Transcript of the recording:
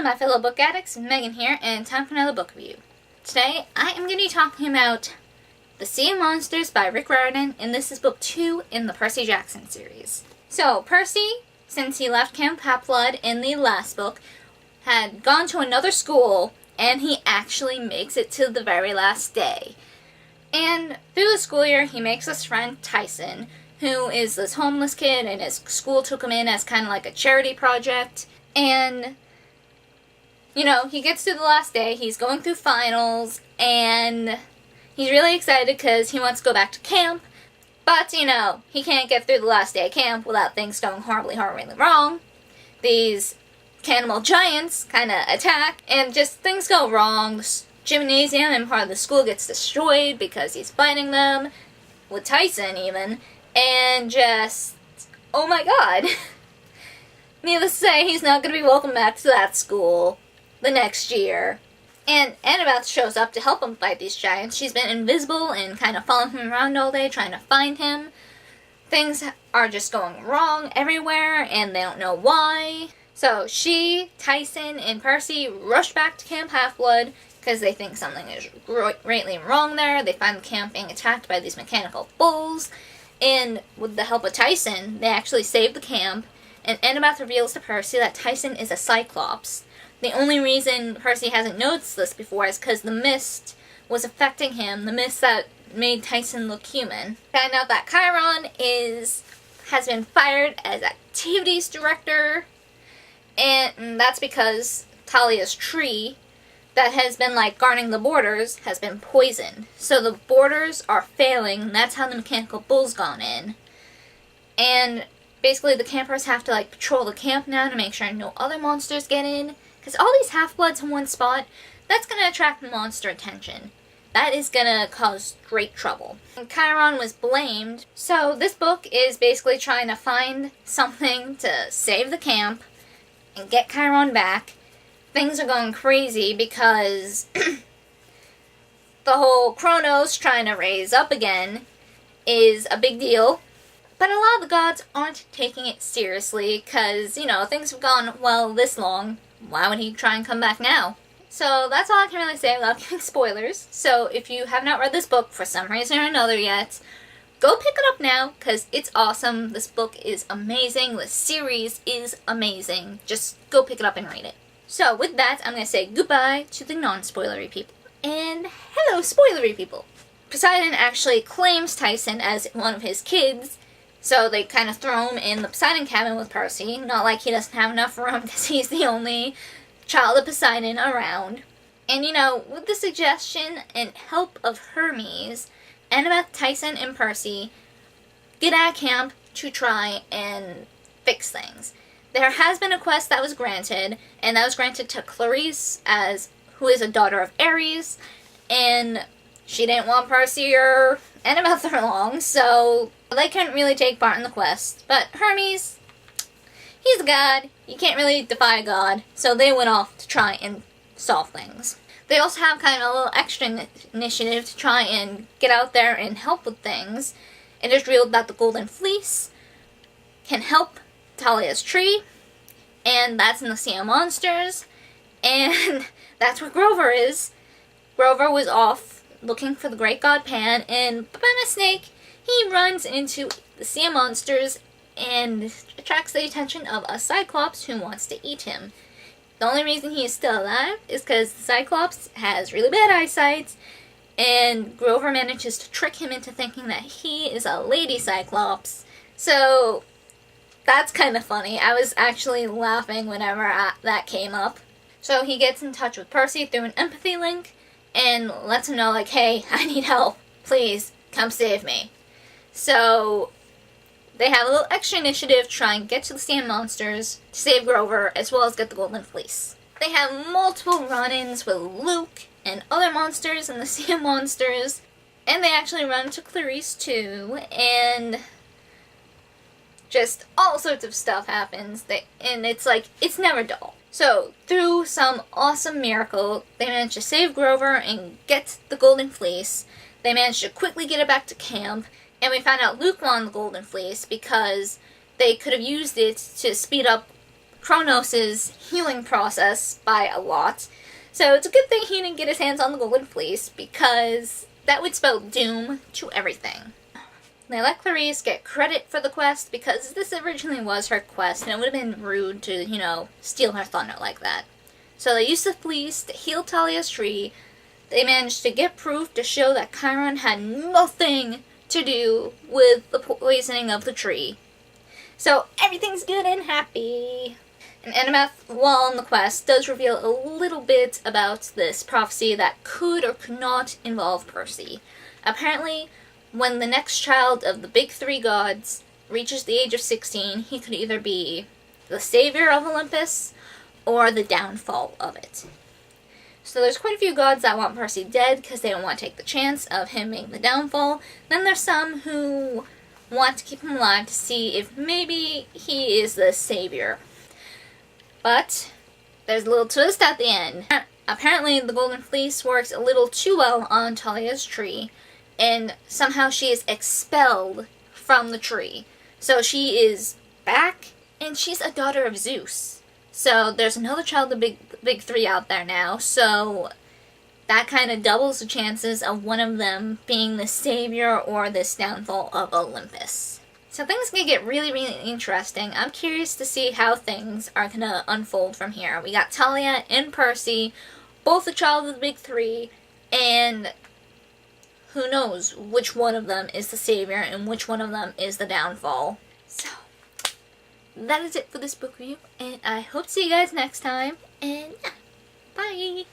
Hello my fellow book addicts, Megan here, and time for another book review. Today, I am going to be talking about The Sea of Monsters by Riordan, and this is book 2 in the Percy Jackson series. So, Percy, since he left Camp Half-Blood in the last book, had gone to another school, and he actually makes it to the very last day. And through the school year, he makes his friend Tyson, who is this homeless kid, and his school took him in as kind of like a charity project. And, you know, he gets to the last day, he's going through finals, and he's really excited because he wants to go back to camp. But, you know, he can't get through the last day of camp without things going horribly wrong. These cannibal giants kind of attack, and just things go wrong. The gymnasium and part of the school gets destroyed because he's fighting them, with Tyson even, and just, oh my god. Needless to say, he's not going to be welcome back to that school the next year. And Annabeth shows up to help him fight these giants. She's been invisible and kind of following him around all day, trying to find him. Things are just going wrong everywhere, and they don't know why. So she, Tyson, and Percy rush back to Camp Half-Blood because they think something is greatly wrong there. They find the camp being attacked by these mechanical bulls. And with the help of Tyson, they actually save the camp. And Annabeth reveals to Percy that Tyson is a Cyclops. The only reason Percy hasn't noticed this before is because the mist was affecting him, the mist that made Tyson look human. Find out that Chiron has been fired as activities director, and that's because Talia's tree that has been like guarding the borders has been poisoned. So the borders are failing, and that's how the mechanical bull's gone in. And basically, the campers have to, like, patrol the camp now to make sure no other monsters get in. Because all these half-bloods in one spot, that's going to attract monster attention. That is going to cause great trouble. And Chiron was blamed. So this book is basically trying to find something to save the camp and get Chiron back. Things are going crazy because the whole Kronos trying to raise up again is a big deal. But a lot of the gods aren't taking it seriously because, you know, things have gone well this long. Why would he try and come back now? So that's all I can really say without giving spoilers. So if you have not read this book for some reason or another yet, go pick it up now because it's awesome. This book is amazing. The series is amazing. Just go pick it up and read it. So with that, I'm going to say goodbye to the non-spoilery people. And hello, spoilery people. Poseidon actually claims Tyson as one of his kids. So they kind of throw him in the Poseidon cabin with Percy. Not like he doesn't have enough room because he's the only child of Poseidon around. And you know, with the suggestion and help of Hermes, Annabeth, Tyson, and Percy get out of camp to try and fix things. There has been a quest that was granted, and that was granted to Clarice, who is a daughter of Ares, and she didn't want Percy or Annabeth along, so they couldn't really take part in the quest. But Hermes, he's a god. You can't really defy a god. So they went off to try and solve things. They also have kind of a little extra initiative to try and get out there and help with things. It is revealed that the Golden Fleece can help Talia's tree. And that's in the Sea of Monsters. And that's where Grover is. Grover was off looking for the great god Pan, and by mistake, he runs into the Sea of Monsters and attracts the attention of a Cyclops who wants to eat him. The only reason he is still alive is because the Cyclops has really bad eyesight, and Grover manages to trick him into thinking that he is a lady Cyclops. So that's kind of funny. I was actually laughing whenever that came up. So he gets in touch with Percy through an empathy link, and lets him know, like, hey, I need help. Please, come save me. So they have a little extra initiative to try and get to the Sea of Monsters to save Grover, as well as get the Golden Fleece. They have multiple run-ins with Luke and other monsters in the Sea of Monsters, and they actually run into Clarice too, and just all sorts of stuff happens, and it's like, it's never dull. So, through some awesome miracle, they managed to save Grover and get the Golden Fleece. They managed to quickly get it back to camp, and we found out Luke won the Golden Fleece because they could have used it to speed up Kronos' healing process by a lot. So it's a good thing he didn't get his hands on the Golden Fleece, because that would spell doom to everything. They let Clarice get credit for the quest because this originally was her quest, and it would have been rude to, steal her thunder like that. So they used the fleece to heal Talia's tree. They managed to get proof to show that Chiron had nothing to do with the poisoning of the tree. So everything's good and happy. And Annabeth, while on the quest, does reveal a little bit about this prophecy that could or could not involve Percy. Apparently, when the next child of the big three gods reaches the age of 16, he could either be the savior of Olympus or the downfall of it. So there's quite a few gods that want Percy dead because they don't want to take the chance of him being the downfall. Then there's some who want to keep him alive to see if maybe he is the savior. But there's a little twist at the end. Apparently the Golden Fleece works a little too well on Talia's tree, and somehow she is expelled from the tree. So she is back, and she's a daughter of Zeus. So there's another child of the big three out there now, so that kind of doubles the chances of one of them being the savior or this downfall of Olympus. So things can get really, really interesting. I'm curious to see how things are going to unfold from here. We got Talia and Percy, both a child of the big three, and who knows which one of them is the savior and which one of them is the downfall. So, that is it for this book review, and I hope to see you guys next time, and yeah, bye!